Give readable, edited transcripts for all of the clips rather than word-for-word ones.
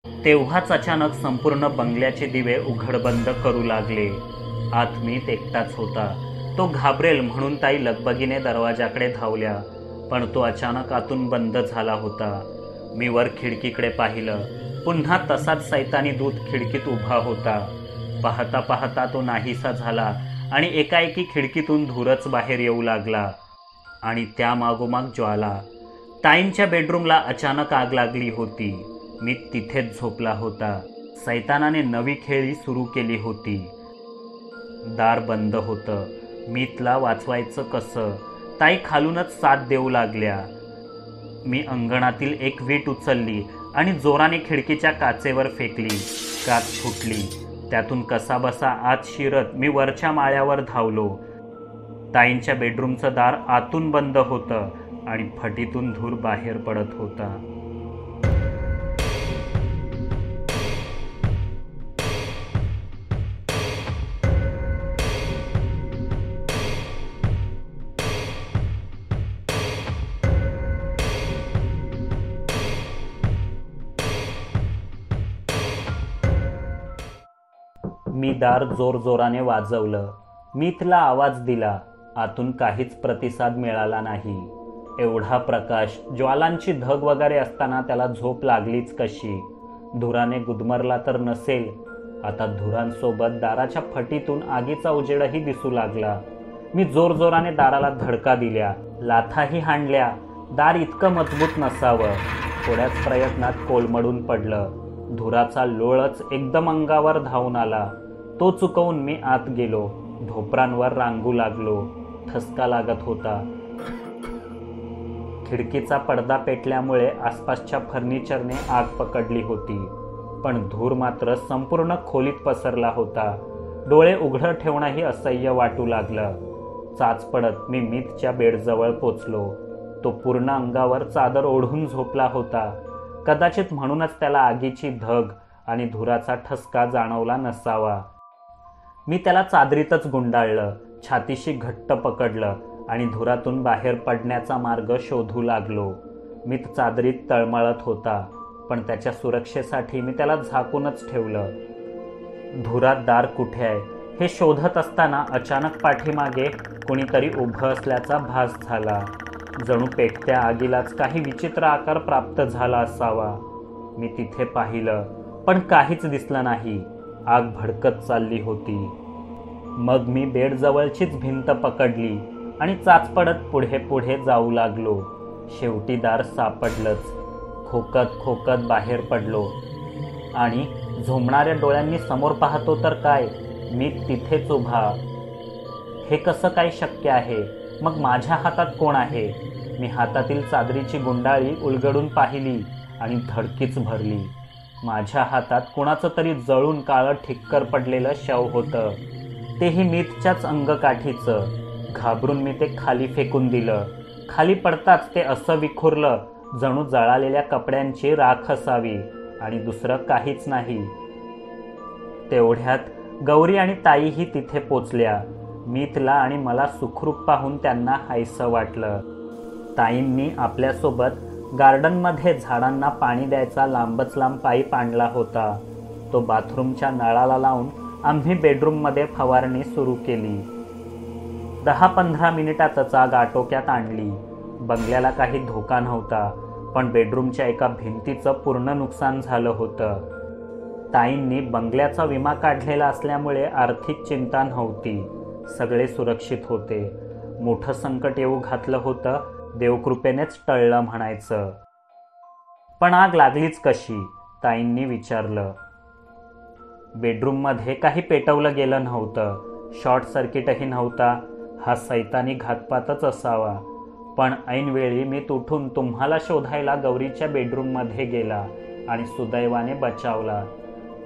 तेव्हाच अचानक संपूर्ण बंगल्याचे दिवे उघड बंद करू लागले. आत मीत एकटाच होता. तो घाबरेल म्हणून ताई लगबगीने दरवाजाकडे धावल्या, पण तो अचानक आतून बंद झाला होता. मी वर खिडकीकडे पाहिलं. पुन्हा तसाच सैतानी दूत खिडकीत उभा होता. पाहता पाहता तो नाहीसा झाला आणि एकाएकी खिडकीतून धूरच बाहेर येऊ लागला आणि त्या मागोमाग ज्वाला. ताईंच्या बेडरूमला अचानक आग लागली होती. मी तिथेच झोपला होता. सैतानाने नवी खेळी सुरू केली होती. दार बंद होतं. मीतला वाचवायचं कसं? ताई खालूनच साथ देऊ लागल्या. मी अंगणातील एक वीट उचलली आणि जोराने खिडकीच्या काचेवर फेकली. काच फुटली. त्यातून कसाबसा आत शिरत मी वरच्या माळ्यावर धावलो. ताईंच्या बेडरूमचं दार आतून बंद होतं आणि फटीतून धूर बाहेर पडत होता. मी दार जोरजोराने वाजवलं. मीतला आवाज दिला. आतून काहीच प्रतिसाद मिळाला नाही. एवढा प्रकाश, ज्वालांची धग वगैरे असताना त्याला झोप लागलीच कशी? धुराने गुदमरला तर नसेल. आता धुरांसोबत दाराच्या फटीतून आगीचा उजेडही दिसू लागला. मी जोरजोराने दाराला धडका दिल्या, लाथाही हाणल्या. दार इतकं मजबूत नसावं. थोड्याच प्रयत्नात कोलमडून पडलं. धुराचा लोळच एकदम अंगावर धावून आला. तो चुकवून मी आत गेलो. ढोपरांवर रांगू लागलो. ठसका लागत होता. खिडकीचा पडदा पेटल्यामुळे आसपासच्या फर्निचरने आग पकडली होती, पण धूर मात्र संपूर्ण खोलीत पसरला होता. डोळे उघडं ठेवणंही असह्य वाटू लागलं. चाच पडत मी मीतच्या बेडजवळ पोचलो. तो पूर्ण अंगावर चादर ओढून झोपला होता. कदाचित म्हणूनच त्याला आगीची धग आणि धुराचा ठसका जाणवला नसावा. मी त्याला चादरीतच गुंडाळलं, छातीशी घट्ट पकडलं आणि धुरातून बाहेर पडण्याचा मार्ग शोधू लागलो. मीत चादरीत तळमळत होता, पण त्याच्या सुरक्षेसाठी मी त्याला झाकूनच ठेवलं. धुरात दार कुठे आहे हे शोधत असताना अचानक पाठीमागे कुणीतरी उभं असल्याचा भास झाला. जणू पेटत्या आगीलाच काही विचित्र आकार प्राप्त झाला असावा. मी तिथे पाहिलं, पण काहीच दिसलं नाही. आग भडकत चालली होती. मग मी बेडजवळचीच भिंत पकडली आणि चाच पडत पुढे पुढे जाऊ लागलो. शेवटी दार सापडलंच. खोकत खोकत बाहेर पडलो आणि झोंबणाऱ्या डोळ्यांनी समोर पाहतो तर काय, मी तिथेच उभा. हे कसं काय शक्य आहे? मग माझ्या हातात कोण आहे? मी हातातील चादरीची गुंडाळी उलगडून पाहिली आणि धडकीच भरली. माझ्या हातात कुणाचं तरी जळून काळं ठिक्कर पडलेलं शव होतं. तेही मीतच्याच अंगकाठीचं. घाबरून मी ते खाली फेकून दिलं. खाली पडताच ते असं विखुरलं जणू जळालेल्या कपड्यांची राख असावी आणि दुसरं काहीच नाही. तेवढ्यात गौरी आणि ताईही तिथे पोचल्या. मीतला आणि मला सुखरूप पाहून त्यांना हायसं वाटलं. ताईंनी आपल्यासोबत गार्डनमध्ये झाडांना पाणी द्यायचा लांबच लांब पाईप आणला होता. तो बाथरूमच्या नळाला लावून आम्ही बेडरूममध्ये फवारणी सुरू केली. 10-15 मिनिटातच आग आटोक्यात आणली. बंगल्याला काही धोका नव्हता, पण बेडरूमच्या एका भिंतीचं पूर्ण नुकसान झालं होतं. ताईंनी बंगल्याचा विमा काढलेला असल्यामुळे आर्थिक चिंता नव्हती. सगळे सुरक्षित होते. मोठं संकट येऊ घातलं होतं, देवकृपेनेच टळलं म्हणायचं. पण आग लागलीच कशी? ताईंनी विचारलं. बेडरूममध्ये काही पेटवलं गेलं नव्हतं. शॉर्ट सर्किटही नव्हता. हा सैतानी घातपातच असावा. पण ऐनवेळी मी उठून तुम्हाला शोधायला गौरीच्या बेडरूममध्ये गेला आणि सुदैवाने बचावला.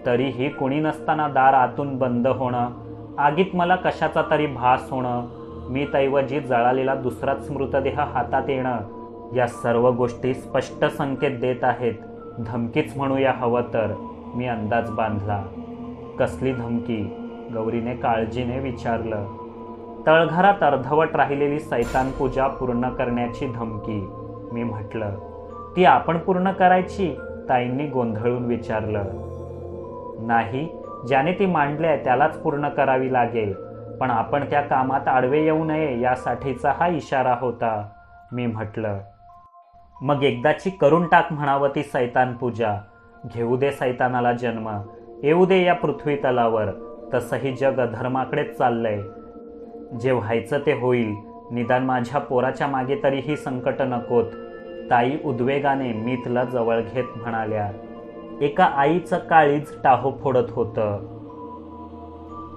तरीही कुणी नसताना दार आतून बंद होणं, आगीत मला कशाचा तरी भास होणं, मीतऐवजी जळालेला दुसराच मृतदेह हातात येणं, या सर्व गोष्टी स्पष्ट संकेत देत आहेत. धमकीच म्हणूया हवं तर. मी अंदाज बांधला. कसली धमकी? गौरीने काळजीने विचारलं. तळघरात अर्धवट राहिलेली सैतान पूजा पूर्ण करण्याची धमकी, मी म्हटलं. ती आपण पूर्ण करायची ताईंनी गोंधळून विचारलं. नाही, ज्याने ती मांडली आहे त्यालाच पूर्ण करावी लागेल, पण आपण त्या कामात आडवे येऊ नये यासाठीचा हा इशारा होता, मी म्हटलं. मग एकदाची करून टाक म्हणावं ती सैतान पूजा. घेऊ दे सैतानाला जन्म, येऊ दे या पृथ्वी तलावर. तसंही जग अधर्माकडेच चाललंय. जे व्हायचं ते होईल, निदान माझ्या पोराच्या मागे तरी ही संकट नकोत, ताई उद्वेगाने मीतला जवळ घेत म्हणाल्या. एका आईचं काळीज टाहो फोडत होतं.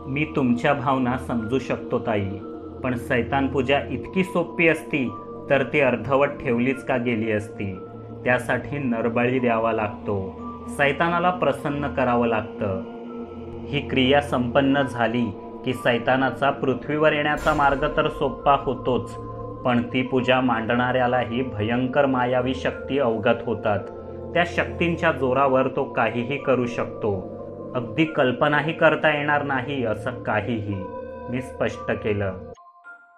मी तुमच्या भावना समजू शकतो ताई, पण सैतान पूजा इतकी सोपी असती तर ती अर्धवट ठेवलीच का गेली असती. त्यासाठी नरबळी द्यावा लागतो, सैतानाला प्रसन्न करावं लागतं. ही क्रिया संपन्न झाली की सैतानाचा पृथ्वीवर येण्याचा मार्ग तर सोपा होतोच, पण ती पूजा मांडणाऱ्यालाही भयंकर मायावी शक्ती अवगत होतात. त्या शक्तींच्या जोरावर तो काहीही करू शकतो. अगदी कल्पनाही करता येणार नाही असं काहीही, मी स्पष्ट केलं.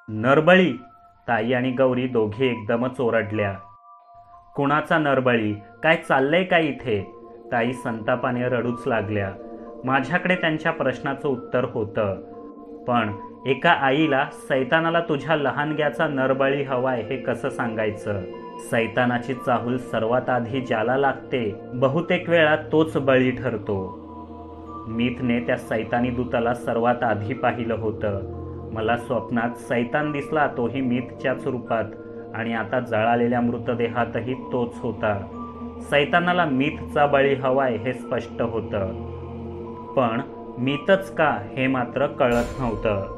नरबळी? ताई आणि गौरी दोघी एकदमच ओरडल्या. कुणाचा नरबळी? काय चाललंय काय इथे? ताई संतापाने रडूच लागल्या. माझ्याकडे त्यांच्या प्रश्नाचं उत्तर होतं, पण एका आईला सैतानाला तुझ्या लहानग्याचा नरबळी हवाय हे कसं सांगायचं? सैतानाची चाहूल सर्वात आधी ज्याला लागते बहुतेक वेळा तोच बळी ठरतो. मीतने त्या सैतानी दूताला सर्वात आधी पाहिलं होतं. मला स्वप्नात सैतान दिसला, तोही मीतच्याच रूपात, आणि आता जळालेल्या मृतदेहातही तोच होता. सैतानाला मीतचा बळी हवाय हे स्पष्ट होतं, पण मीतच का हे मात्र कळत नव्हतं.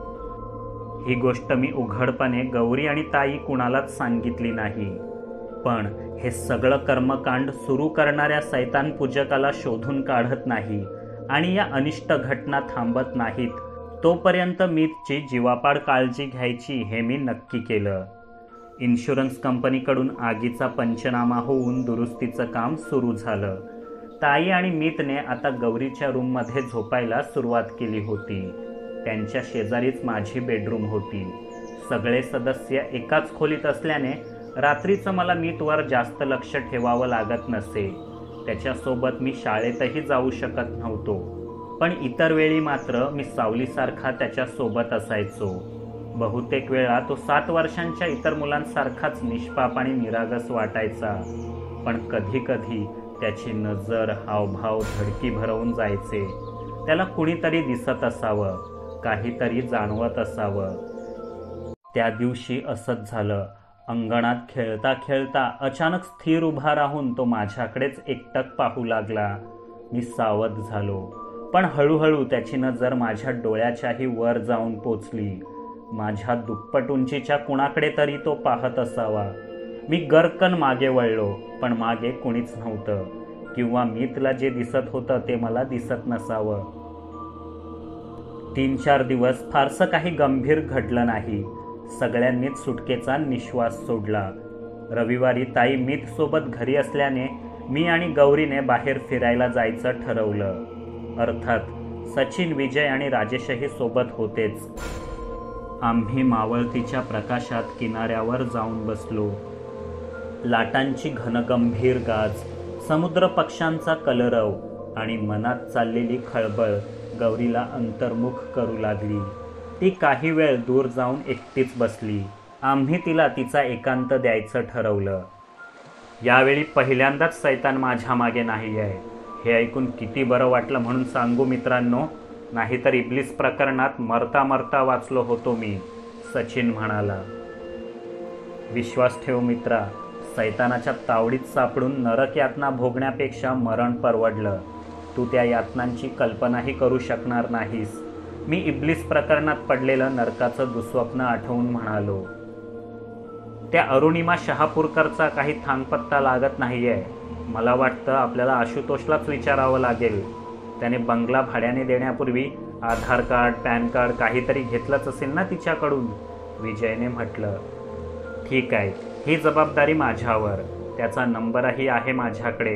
ही गोष्ट मी उघडपणे गौरी आणि ताई कुणालाच सांगितली नाही, पण हे सगळं कर्मकांड सुरू करणाऱ्या सैतान पूजकाला शोधून काढत नाही आणि या अनिष्ट घटना थांबत नाहीत तोपर्यंत मीतची जीवापाड काळजी घ्यायची हे मी नक्की केलं. इन्शुरन्स कंपनीकडून आगीचा पंचनामा होऊन दुरुस्तीचं काम सुरू झालं. ताई आणि मीतने आता गौरीच्या रूममध्ये झोपायला सुरुवात केली होती. त्यांच्या शेजारीच माझी बेडरूम होती. सगळे सदस्य एकाच खोलीत असल्याने रात्रीचं मला मीतवर जास्त लक्ष ठेवावं लागत नसे. त्याच्यासोबत मी शाळेतही जाऊ शकत नव्हतो, पण इतर वेळी मात्र मी सावलीसारखा त्याच्यासोबत असायचो. बहुतेक वेळा तो 7 वर्षांच्या इतर मुलांसारखाच निष्पाप आणि निरागस वाटायचा, पण कधी कधी त्याची नजर, हावभाव धडकी भरवून जायचे. त्याला कुणीतरी दिसत असावं, काहीतरी जाणवत असावं. त्या दिवशी असंच झालं. अंगणात खेळता खेळता अचानक स्थिर उभा राहून तो माझ्याकडेच एकटक पाहू लागला. मी सावध झालो, पण हळूहळू त्याची नजर माझ्या डोळ्याच्याही वर जाऊन पोचली. माझ्या दुप्पट उंचीच्या कुणाकडे तरी तो पाहत असावा. मी गर्कन मागे वळलो, पण मागे कुणीच नव्हतं, किंवा मीतला जे दिसत होतं ते मला दिसत नसावं. 3-4 दिवस फारसं काही गंभीर घडलं नाही. सगळ्यांनीच सुटकेचा निश्वास सोडला. रविवारी ताई मीत सोबत घरी असल्याने मी आणि गौरीने बाहेर फिरायला जायचं ठरवलं. अर्थात सचिन, विजय आणि राजेशही सोबत होतेच. आम्ही मावळतीच्या प्रकाशात किनाऱ्यावर जाऊन बसलो. लाटांची घनगंभीर गाज, समुद्र पक्ष्यांचा कलरव आणि मनात चाललेली खळबळ गौरीला अंतर्मुख करू लागली. ती काही वेळ दूर जाऊन एकटीच बसली. आम्ही तिला तिचा एकांत द्यायचं ठरवलं. यावेळी पहिल्यांदाच सैतान माझ्या मागे नाही आहे हे ऐकून किती बरं वाटलं म्हणून सांगू मित्रांनो, नाहीतर इब्लिस प्रकरणात मरता मरता वाचलो होतो मी, सचिन म्हणाला. विश्वास ठेव मित्रा, सैतानाच्या तावडीत सापडून नरक यातना भोगण्यापेक्षा मरण परवडलं. तू त्या यातनांची कल्पनाही करू शकणार नाहीस. मी इब्लिस प्रकरणात पडलेलं नरकाचं दुःस्वप्न आठवून म्हणालो. त्या अरुणिमा शहापूरकरचा काही थांगपत्ता लागत नाहीये. मला वाटतं आपल्याला आशुतोषलाच विचारावं लागेल. त्याने बंगला भाड्याने देण्यापूर्वी आधार कार्ड, पॅन कार्ड काहीतरी घेतलंच असेल ना तिच्याकडून, विजयने म्हटलं. ठीक आहे, ही जबाबदारी माझ्यावर. त्याचा नंबरही आहे माझ्याकडे.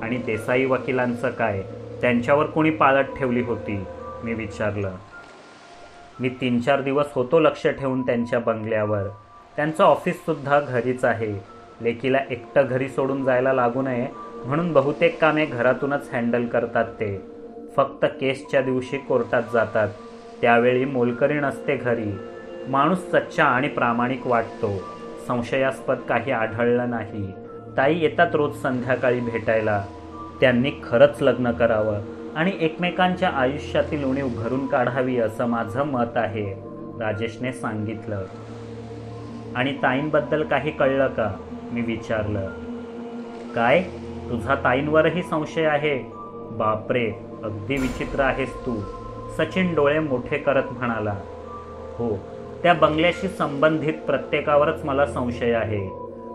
आणि देसाई वकिलांचं काय, त्यांच्यावर कोणी पाळत ठेवली होती, मी विचारलं. मी 3-4 दिवस होतो लक्ष ठेवून त्यांच्या बंगल्यावर. त्यांचं ऑफिससुद्धा घरीच आहे. लेकीला एकटं घरी सोडून जायला लागू नये म्हणून बहुतेक कामे घरातूनच हँडल करतात ते. फक्त केसच्या दिवशी कोर्टात जातात. त्यावेळी मोलकरी नसते घरी. माणूस सच्चा आणि प्रामाणिक वाटतो. संशयास्पद काही आढळलं नाही. ताई येतात रोज संध्याकाळी भेटायला. त्यांनी खरंच लग्न करावं आणि एकमेकांच्या आयुष्यातील उणीव भरून काढावी असं माझं मत आहे, राजेशने सांगितलं. आणि ताईंबद्दल काही कळलं का, मी विचारलं. काय, तुझा ताईंवरही संशय आहे? बापरे, अगदी विचित्र आहेस तू, सचिन डोळे मोठे करत म्हणाला. हो, त्या बंगल्याशी संबंधित प्रत्येकावरच मला संशय आहे.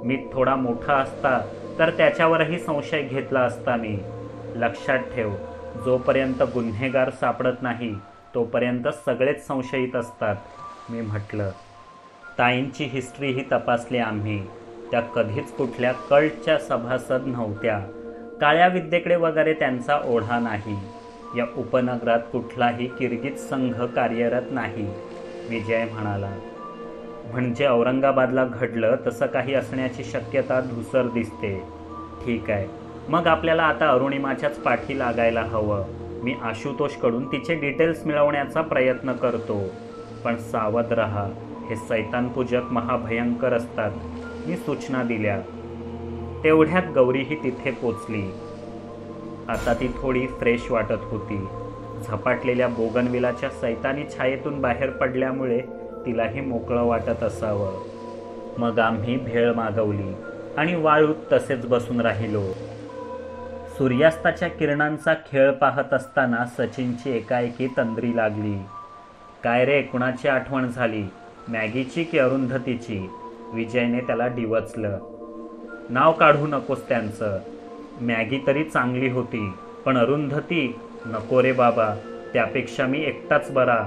मी थोडा मोठा असता तर त्याच्यावरही संशय घेतला असता मी. लक्षात ठेव, जोपर्यंत गुन्हेगार सापडत नाही तोपर्यंत सगळेच संशयित असतात, मी म्हटलं. ताईंची हिस्ट्रीही तपासली आम्ही. त्या कधीच कुठल्या कल्टच्या सभासद नव्हत्या. काळ्या विद्येकडे वगैरे त्यांचा ओढा नाही. या उपनगरात कुठलाही किरगिज संघ कार्यरत नाही, विजय म्हणाला. म्हणजे औरंगाबादला घडलं तसं काही असण्याची शक्यता धुसर दिसते. ठीक आहे, मग आपल्याला आता अरुणिमाच्याच पाठी लागायला हवं. मी आशुतोषकडून तिचे डिटेल्स मिळवण्याचा प्रयत्न करतो. पण सावध रहा, हे सैतानपूजक महाभयंकर असतात, मी सूचना दिल्या. तेवढ्यात गौरीही तिथे पोचली. आता ती थोडी फ्रेश वाटत होती. झपाटलेल्या बोगनविलाच्या सैतानी छायेतून बाहेर पडल्यामुळे तिलाही मोकळं वाटत असावं. मग आम्ही भेळ मागवली आणि वाळूत तसेच बसून राहिलो. सूर्यास्ताच्या किरणांचा खेळ पाहत असताना सचिनची एकाएकी तंद्री लागली. काय रे, कुणाची आठवण झाली, मॅगीची की अरुंधतीची? विजयने त्याला डिवचलं. नाव काढू नकोस त्यांचं. मॅगी तरी चांगली होती, पण अरुंधती नको रे बाबा, त्यापेक्षा मी एकटाच बरा.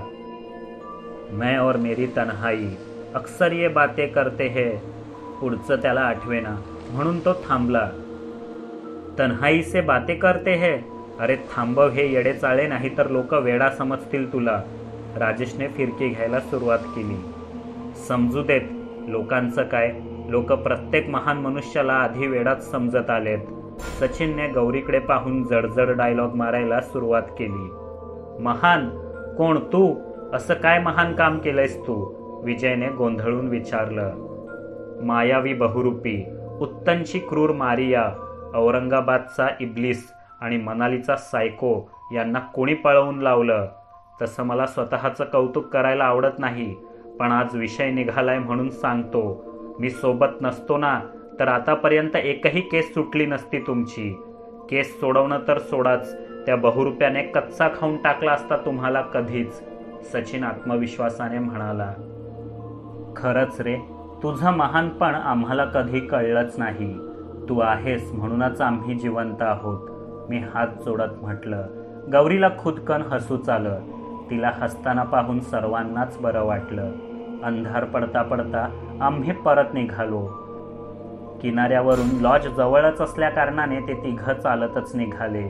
मैं और मेरी तन्हाई, अक्सर ये बातें करते है. पुढचं त्याला आठवेना म्हणून तो थांबला. तन्हाई से बातें करते है? अरे थांबव हे येडे चाळे, नाही तर लोक वेडा समजतील तुला. राजेशने फिरकी घ्यायला सुरुवात केली. समजू देत, लोकांचं काय, लोक प्रत्येक महान मनुष्याला आधी वेडाच समजत आलेत. सचिनने गौरीकडे पाहून जडजड डायलॉग मारायला सुरुवात केली. महान? कोण तू? असं काय महान काम केलंयस तू? विजयने गोंधळून विचारलं. मायावी बहुरूपी, उत्तनची क्रूर मारिया, औरंगाबादचा इब्लिस आणि मनालीचा सायको यांना कोणी पळवून लावलं? तसं मला स्वतःचं कौतुक करायला आवडत नाही, पण आज विषय निघालाय म्हणून सांगतो. मी सोबत नसतो ना तर आतापर्यंत एकही केस सुटली नसती तुमची. केस सोडवणं तर सोडाच, त्या बहुरूप्याने कच्चा खाऊन टाकला असता तुम्हाला कधीच, सचिन आत्मविश्वासाने म्हणाला. खरंच रे, तुझं महानपण आम्हाला कधी कळलंच नाही. तू आहेस म्हणूनच आम्ही जिवंत आहोत, मी हात जोडत म्हटलं. गौरीला खुदकन हसूच आलं. तिला हसताना पाहून सर्वांनाच बरं वाटलं. अंधार पडता पडता आम्ही परत निघालो. किनाऱ्यावरून लॉज जवळच असल्या कारणाने ते तिघं चालतच निघाले.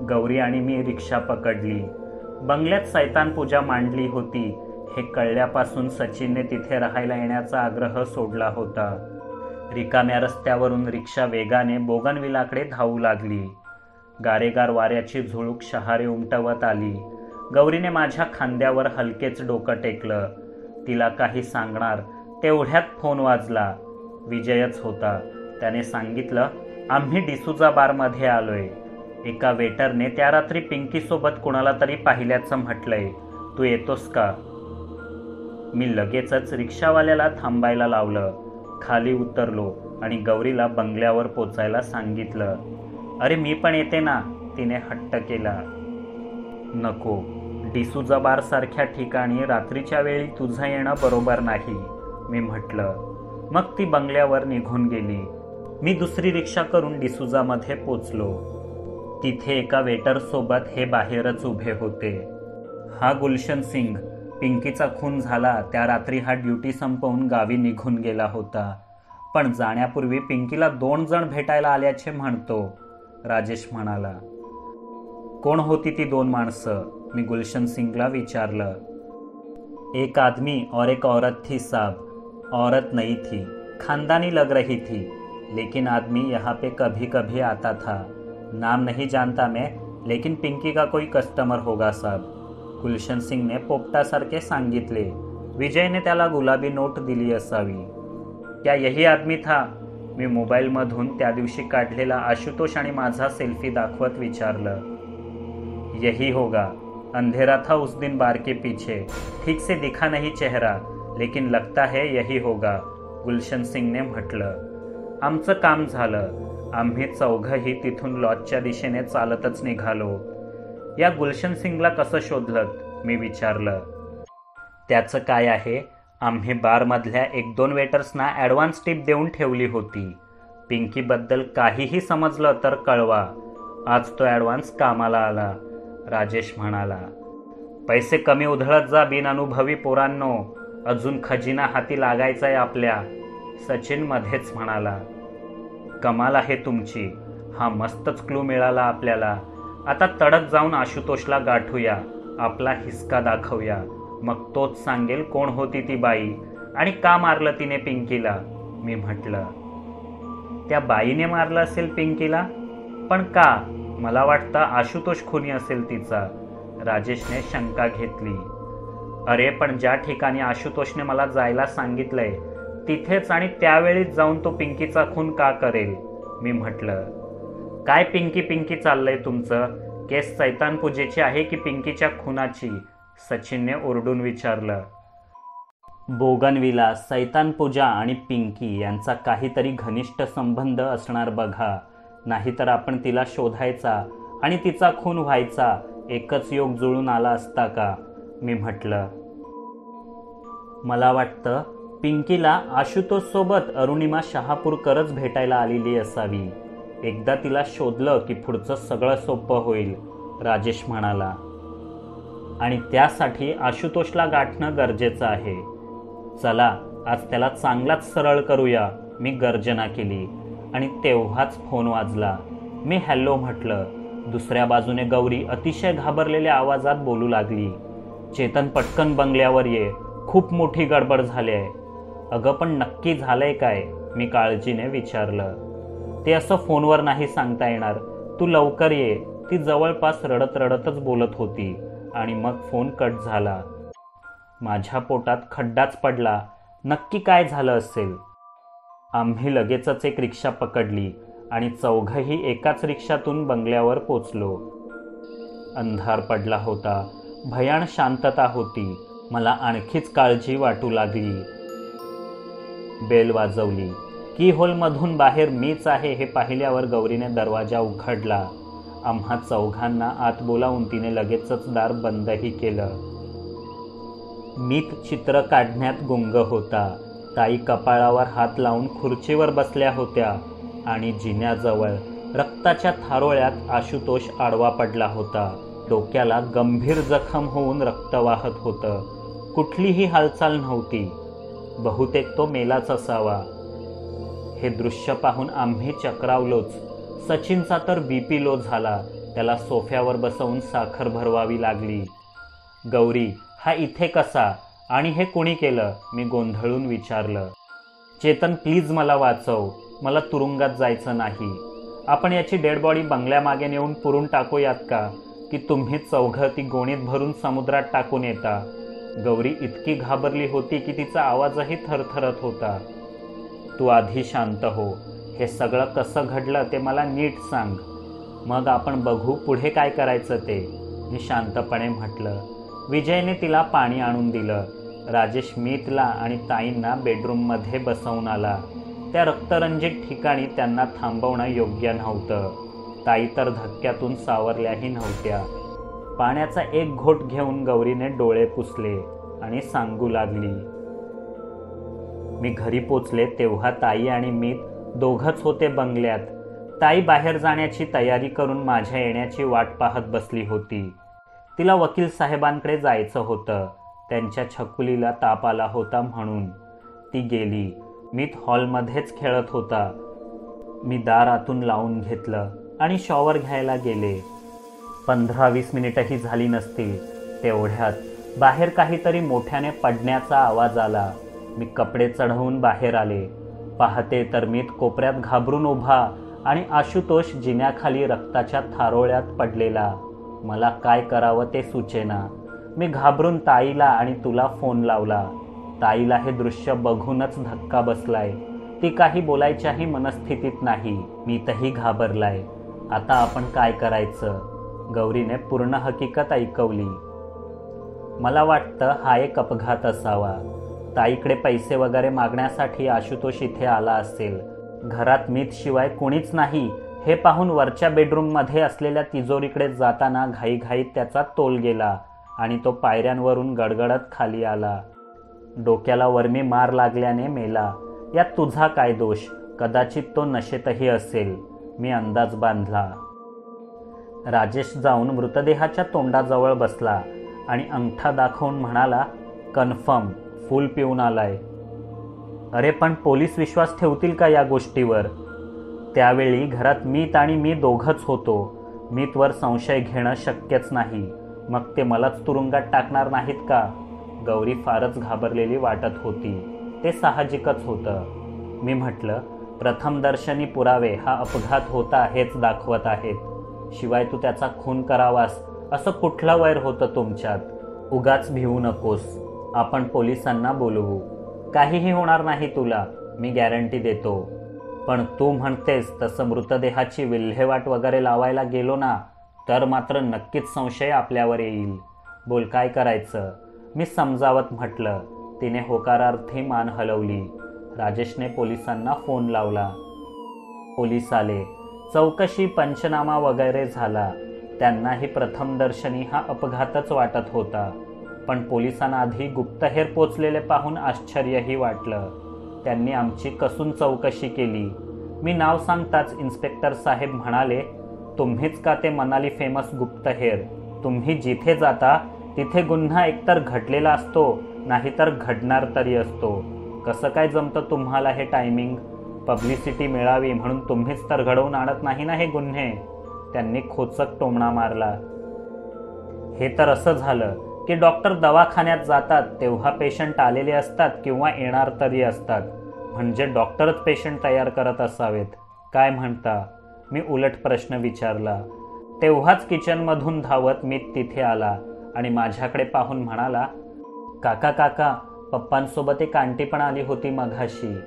गौरी आणि मी रिक्षा पकडली. बंगल्यात सैतान पूजा मांडली होती हे कळल्यापासून सचिनने तिथे राहायला येण्याचा आग्रह सोडला होता. रिकाम्या रस्त्यावरून रिक्षा वेगाने बोगनविलाकडे धावू लागली. गारेगार वाऱ्याची झुळूक शहारे उमटवत आली. गौरीने माझ्या खांद्यावर हलकेच डोकं टेकलं. तिला काही सांगणार तेवढ्यात फोन वाजला. विजयच होता. त्याने सांगितलं, आम्ही डिसूजा बारमध्ये आलोय. एका वेटरने त्या रात्री पिंकीसोबत कुणाला तरी पाहिल्याचं म्हटलंय. तू येतोस का? मी लगेचच रिक्षावाल्याला थांबायला लावलं. खाली उतरलो आणि गौरीला बंगल्यावर पोचायला सांगितलं. अरे मी पण येते ना, तिने हट्ट केला. नको, डिसूजा बार सारख्या ठिकाणी रात्रीच्या वेळी तुझं येणं बरोबर नाही, मी म्हटलं. मग ती बंगल्यावर निघून गेली. मी दुसरी रिक्षा करून डिसूजामध्ये पोचलो. तिथे एका वेटरसोबत हे बाहेरच उभे होते. हा गुलशन सिंग, पिंकीचा खून झाला त्या रात्री हा ड्युटी संपवून गावी निघून गेला होता. पण जाण्यापूर्वी पिंकीला 2 जण भेटायला आल्याचे म्हणतो, राजेश म्हणाला. कोण होती ती 2 माणसं? मी गुलशन सिंगला विचारलं. एक आदमी और एक औरत थी साहब. औरत नहीं थी, खानदानी लग रही थी. लेकिन आदमी यहाँ पे कभी कभी आता था। नाम नहीं जानता मैं, लेकिन पिंकी का कोई कस्टमर होगा साहब, गुलशन सिंगने पोपटासारखे सांगितले। विजयने त्याला गुलाबी नोट दिली असावी। क्या यही आदमी था? मी मोबाईलमधून त्या दिवशी काढलेला आशुतोष आणि माझा सेल्फी दाखवत विचारलं। यही होगा, अंधेरा था उस दिन बार के पीछे, ठीक से दिखा नहीं चेहरा, लेकिन लगता है यही होगा, गुलशन सिंगने म्हटलं। आमचं काम झालं। आम्ही चौघही तिथून लॉजच्या दिशेने चालतच निघालो। या गुलशन सिंगला कसं शोधलं? मी विचारलं। त्याचं काय आहे, आम्ही बारमधल्या 1-2 वेटर्सना ॲडव्हान्स टिप देऊन ठेवली होती। पिंकीबद्दल काहीही समजलं तर कळवा, आज तो ॲडव्हान्स कामाला आला, राजेश म्हणाला। पैसे कमी उधळत जा बिनअनुभवी पोरांनो, अजून खजिना हाती लागायचाय आपल्या, सचिन मध्येच म्हणाला। कमाल आहे तुमची, हा मस्तच क्लू मिळाला आपल्याला। आता तडक जाऊन आशुतोषला गाठूया, आपला हिसका दाखवूया, मग तोच सांगेल कोण होती ती बाई आणि का मारलं तिने पिंकीला, मी म्हटलं। त्या बाईने मारलं असेल पिंकीला, पण का? मला वाटतं आशुतोष खुनी असेल तिचा, राजेशने शंका घेतली। अरे पण ज्या ठिकाणी आशुतोषने मला जायला सांगितलंय तिथेच आणि त्यावेळीच जाऊन तो पिंकीचा खून का करेल, मी म्हटलं। काय पिंकी पिंकी चाललंय तुमचं? केस सैतान पूजेची आहे की पिंकीच्या खुनाची, सचिनने ओरडून विचारलं। बोगनविला, सैतान पूजा आणि पिंकी यांचा काहीतरी घनिष्ठ संबंध असणार बघा, नाहीतर आपण तिला शोधायचा आणि तिचा खून व्हायचा एकच योग जुळून आला असता का, मी म्हटलं। मला वाटतं पिंकीला आशुतोष सोबत अरुणिमा शहापूरकरच भेटायला आलेली असावी। एकदा तिला शोधलं की पुढचं सगळं सोपं होईल, राजेश म्हणाला। आणि त्यासाठी आशुतोषला गाठणं गरजेचं आहे। चला आज त्याला चांगलाच सरळ करूया, मी गर्जना केली आणि तेव्हाच फोन वाजला। मी हॅलो म्हटलं। दुसऱ्या बाजूने गौरी अतिशय घाबरलेल्या आवाजात बोलू लागली। चेतन पटकन बंगल्यावर ये, खूप मोठी गडबड झाली आहे। अगं पण नक्की झालंय काय, मी काळजीने विचारलं। ते असं फोनवर नाही सांगता येणार, तू लवकर ये, ती जवळपास रडत रडतच बोलत होती आणि मग फोन कट झाला। माझ्या पोटात खड्डाच पडला, नक्की काय झालं असेल? आम्ही लगेचच एक रिक्षा पकडली आणि चौघही एकाच रिक्षातून बंगल्यावर पोचलो। अंधार पडला होता, भयाण शांतता होती। मला आणखीच काळजी वाटू लागली। बेल वाजवली। की होलमधून बाहेर मीच आहे हे पाहिल्यावर गौरीने दरवाजा उघडला। आम्हा चौघांना आत बोलावून तिने लगेचच दार बंदही केलं। मीत चित्र काढण्यात गुंग होता। ताई कपाळावर हात लावून खुर्चीवर बसल्या होत्या आणि जिन्याजवळ रक्ताच्या थारोळ्यात आशुतोष आडवा पडला होता। डोक्याला गंभीर जखम होऊन रक्त वाहत होतं। कुठलीही हालचाल नव्हती, बहुतेक तो मेलाच असावा। हे दृश्य पाहून आम्ही चक्रावलोच। सचिनचा तर बीपी लो झाला, त्याला सोफ्यावर बसवून साखर भरवावी लागली। गौरी, हा इथे कसा आणि हे कोणी केलं, मी गोंधळून विचारलं। चेतन प्लीज मला वाचव, मला तुरुंगात जायचं नाही। आपण याची डेड बॉडी बंगल्यामागे नेऊन पुरून टाकूयात का, की तुम्ही चौघं ती गोणीत भरून समुद्रात टाकून येता? गौरी इतकी घाबरली होती की तिचा आवाजही थरथरत होता। तू आधी शांत हो, हे सगळं कसं घडलं ते मला नीट सांग, मग आपण बघू पुढे काय करायचं ते, मी शांतपणे म्हटलं। विजयने तिला पाणी आणून दिलं। राजेश मीतला आणि ताईंना बेडरूममध्ये बसवून आला। त्या रक्तरंजित ठिकाणी त्यांना थांबवणं योग्य नव्हतं। ताई तर धक्क्यातून सावरल्याही नव्हत्या। पाण्याचा एक घोट घेऊन गौरीने डोळे पुसले आणि सांगू लागली। मी घरी पोचले तेव्हा ताई आणि मीत दोघंच होते बंगल्यात। ताई बाहेर जाण्याची तयारी करून माझ्या येण्याची वाट पाहत बसली होती। तिला वकील साहेबांकडे जायचं होतं, त्यांच्या छकुलीला ताप आला होता म्हणून। ती गेली। मीत हॉलमध्येच खेळत होता। मी दार आतून लावून घेतलं आणि शॉवर घ्यायला गेले। 15-20 मिनिटंही झाली नसतील तेवढ्यात बाहेर काहीतरी मोठ्याने पडण्याचा आवाज आला। मी कपडे चढवून बाहेर आले। पाहते तर मीत कोपऱ्यात घाबरून उभा आणि आशुतोष जिन्याखाली रक्ताच्या थारोळ्यात पडलेला. मला काय करावं ते सुचेना. मी घाबरून ताईला आणि तुला फोन लावला. ताईला हे दृश्य बघूनच धक्का बसलाय. ती काही बोलायच्याही मनस्थितीत नाही. मी तही घाबरलाय. आता आपण काय करायचं? गौरीने पूर्ण हकीकत ऐकवली. मला वाटतं हा एक अपघात असावा. ताईकडे पैसे वगैरे मागण्यासाठी आशुतोष इथे आला असेल. घरात मीत शिवाय कोणीच नाही हे पाहून वरच्या बेडरूममध्ये असलेल्या तिजोरीकडे जाताना घाईघाईत त्याचा तोल गेला आणि तो पायऱ्यांवरून गडगडत खाली आला. डोक्याला वर्मी मार लागल्याने मेला. यात तुझा काय दोष? कदाचित तो नशेतही असेल, मी अंदाज बांधला. राजेश जाऊन मृतदेहाच्या तोंडाजवळ बसला आणि अंगठा दाखवून म्हणाला, कन्फर्म, फुल पिऊन आलाय. अरे पण पोलीस विश्वास ठेवतील का या गोष्टीवर? त्यावेळी घरात मीत आणि मी दोघंच होतो. मीतवर संशय घेणं शक्यच नाही. मग ते मलाच तुरुंगात टाकणार नाहीत का? गौरी फारच घाबरलेली वाटत होती. ते साहजिकच होतं. मी म्हटलं, प्रथमदर्शनी पुरावे हा अपघात होता हेच दाखवत आहेत. शिवाय तू त्याचा खून करावास असं कुठलं वैर होतं तुमच्यात? उगाच भिवू नकोस. आपण पोलिसांना बोलवू. काहीही होणार नाही तुला, मी गॅरंटी देतो. पण तू म्हणतेस तसं मृतदेहाची विल्हेवाट वगैरे लावायला गेलो ना तर मात्र नक्कीच संशय आपल्यावर येईल. बोल काय करायचं? मी समजावत म्हटलं. तिने होकारार्थी मान हलवली. राजेशने पोलिसांना फोन लावला. पोलीस आले. चौकशी पंचनामा वगैरे झाला. त्यांनाही प्रथमदर्शनी हा अपघातच वाटत होता. पण पोलिसांना आधी गुप्तहेर पोचलेले पाहून आश्चर्यही वाटलं. त्यांनी आमची कसून चौकशी केली. मी नाव सांगताच इन्स्पेक्टर साहेब म्हणाले, तुम्हीच का ते मनाली फेमस गुप्तहेर? तुम्ही जिथे जाता तिथे गुन्हा एकतर घडलेला असतो नाहीतर घडणार तरी असतो. कसं काय जमतं तुम्हाला हे टायमिंग? पब्लिसिटी मिळावी म्हणून तुम्हीच तर घडवून आणत नाही ना हे गुन्हे. त्यांनी खोचक टोमणा मारला. हे तर असं झालं की डॉक्टर दवाखान्यात जातात तेव्हा पेशंट आलेले असतात किंवा येणार तरी असतात. म्हणजे डॉक्टरच पेशंट तयार करत असावेत. काय म्हणता? मी उलट प्रश्न विचारला. तेव्हाच किचनमधून धावत मी तिथे आला आणि माझ्याकडे पाहून म्हणाला, काका काका, पप्पांसोबत एक आंटी पण आली होती मघाशी.